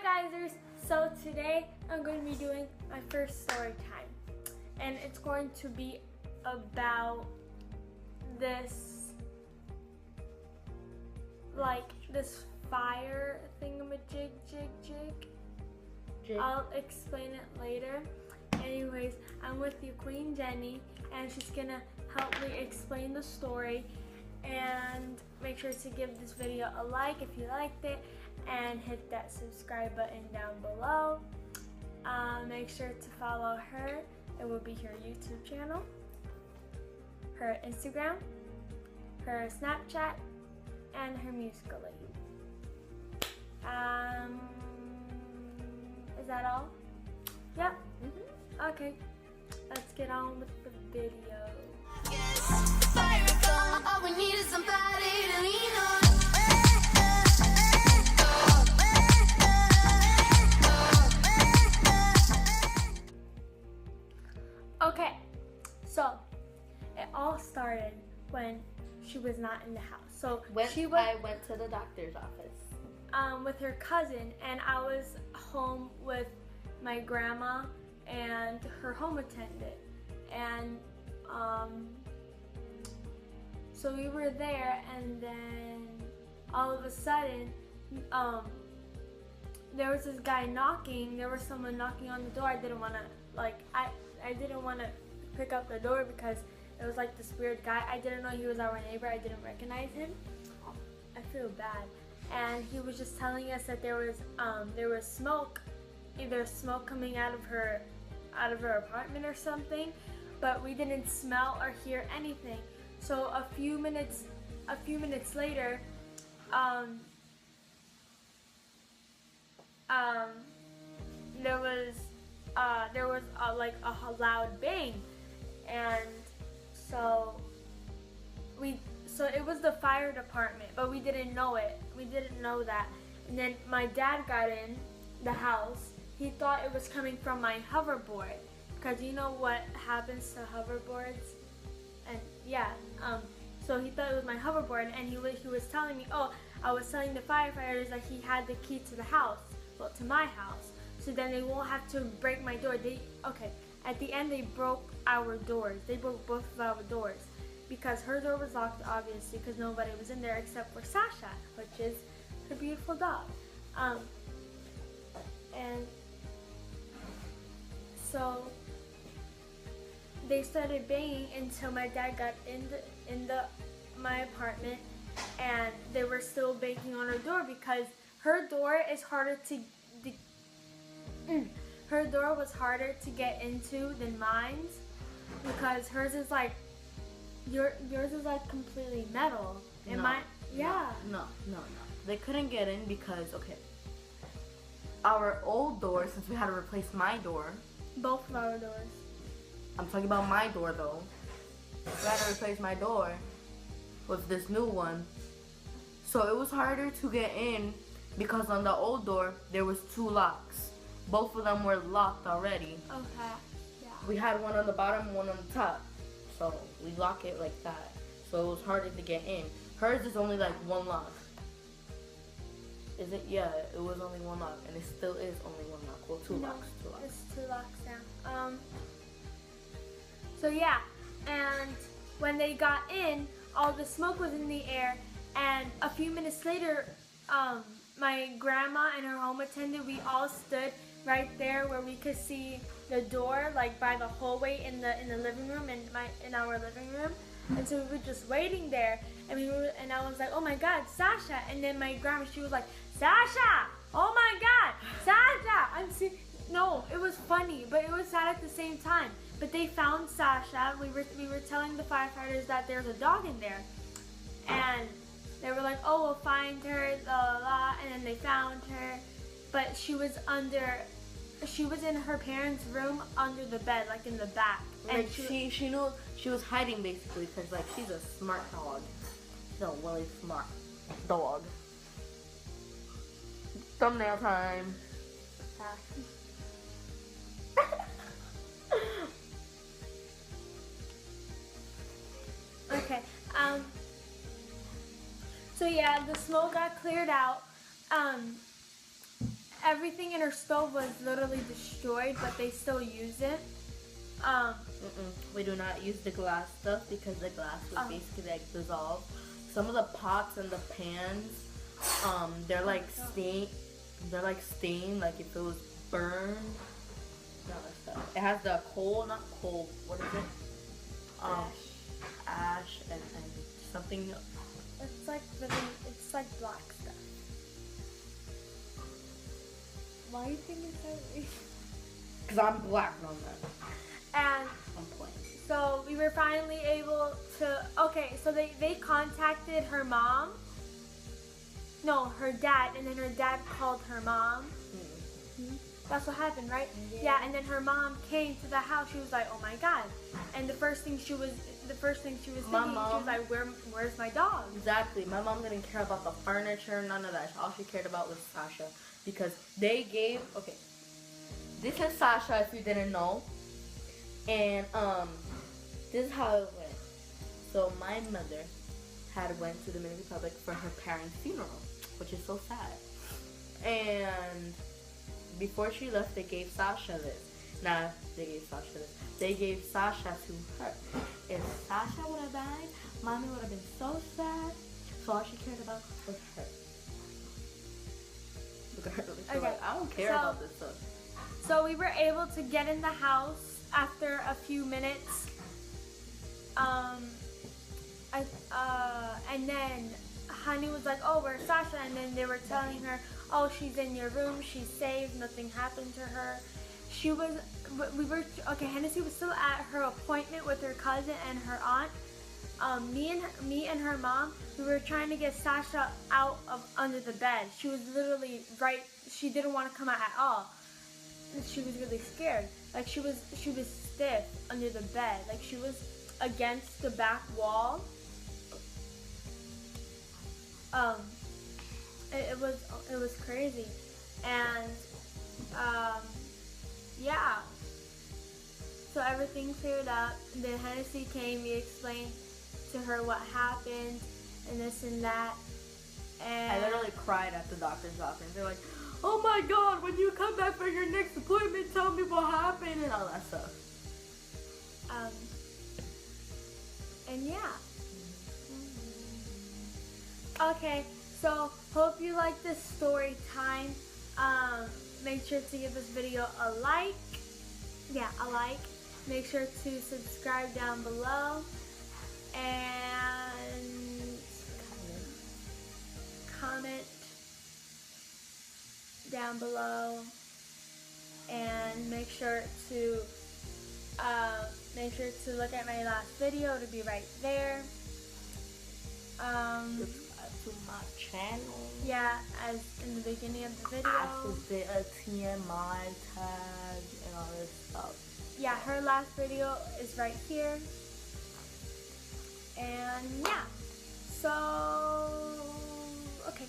Guysers, so today I'm going to be doing my first story time, and it's going to be about this fire thingamajig jig. I'll explain it later. Anyways, I'm with you, Queen Jenny, and she's gonna help me explain the story. And make sure to give this video a like if you liked it, and hit that subscribe button down below. Make sure to follow her. It will be her YouTube channel, her Instagram, her Snapchat, and her Musical.ly. Is that all? Yep. Okay, let's get on with the video. All we need is somebody to lean on. Okay, so it all started when she was not in the house. So I went to the doctor's office with her cousin, and I was home with my grandma and her home attendant, and so we were there, and then all of a sudden, there was this guy knocking. There was someone knocking on the door. I didn't want to, I didn't want to pick up the door because it was like this weird guy. I didn't know he was our neighbor. I didn't recognize him. I feel bad. And he was just telling us that there was smoke, either smoke coming out of her apartment or something, but we didn't smell or hear anything. So a few minutes later, there was a loud bang, and so it was the fire department, but we didn't know it. We didn't know that. And then my dad got in the house. He thought it was coming from my hoverboard, because you know what happens to hoverboards. And yeah, so he thought it was my hoverboard, and he was telling me, oh, I was telling the firefighters that he had the key to the house, well, to my house, so then they won't have to break my door. At the end they broke our doors. They broke both of our doors, because her door was locked, obviously, because nobody was in there except for Sasha, which is her beautiful dog. And so they started banging until my dad got in my apartment, and they were still banging on her door because her door is harder to her door was harder to get into than mine's, because hers is like yours is like completely metal. And No. They couldn't get in because, okay, our old door, since we had to replace my door. Both of our doors. I'm talking about my door though. We had to replace my door with this new one. So it was harder to get in because on the old door there was 2 locks. Both of them were locked already. Okay. Yeah. We had one on the bottom, one on the top. So we lock it like that. So it was harder to get in. Hers is only like 1 lock. Is it? Yeah, it was only 1 lock, and it still is only 1 lock. Well, 2 locks. 2 locks. It's 2 locks now. So yeah, and when they got in, all the smoke was in the air, and a few minutes later, my grandma and her home attendant, we all stood right there where we could see the door, like by the hallway in the living room, in our living room. And so we were just waiting there, and I was like, oh my God, Sasha! And then my grandma, she was like, Sasha! Oh my God, Sasha! No, it was funny, but it was sad at the same time. But they found Sasha. We were telling the firefighters that there's a dog in there, and they were like, oh, we'll find her, la la la. And then they found her, but she was in her parents' room under the bed, like in the back. And she knew she was hiding basically, because like she's a smart dog. She's a really smart dog. Thumbnail time. Okay. So yeah, the smoke got cleared out. everything in her stove was literally destroyed, but they still use it. We do not use the glass stuff because the glass would basically like dissolve. Some of the pots and the pans, they're like stained. They're like stained, like if it was burned. No, that's stuff. It has the coal, not coal. What is it? Ash and something. It's like black stuff. Why do you think it's so weird? Cause I'm black on that. And I'm playing. so we were finally able to. Okay, so they contacted her mom. No, her dad, and then her dad called her mom. That's what happened, right? Yeah, and then her mom came to the house. She was like, "Oh my god!" And the first thing she was thinking, she was like, "Where's my dog?" Exactly. My mom didn't care about the furniture, none of that. All she cared about was Sasha, because they gave. Okay, this is Sasha. If you didn't know, and this is how it went. So my mother had went to the Dominican Republic for her parents' funeral, which is so sad. And before she left, they gave Sasha this. They gave Sasha to her. If Sasha would have died, Mommy would have been so sad. So all she cared about was her. Look at her. She's like, I don't care about this stuff. So we were able to get in the house after a few minutes. And then Honey was like, "Oh, where's Sasha?" And then they were telling her, "Oh, she's in your room. She's safe. Nothing happened to her." Hennessy was still at her appointment with her cousin and her aunt. Me and her mom, we were trying to get Sasha out of under the bed. She was literally right. She didn't want to come out at all. She was really scared. Like she was stiff under the bed. Like she was against the back wall. It was crazy, and yeah. So everything cleared up. Then Hennessy came. We explained to her what happened and this and that. And I literally cried at the doctor's office. They're like, "Oh my God, when you come back for your next appointment, tell me what happened," and all that stuff. And yeah. Okay, so hope you like this story time. Make sure to give this video a like. Yeah, a like. Make sure to subscribe down below. And comment down below. And make sure to look at my last video to be right there. Subscribe to my channel. Yeah, as in the beginning of the video. Activate a TMI tag and all this stuff. Yeah, her last video is right here. And yeah, so okay.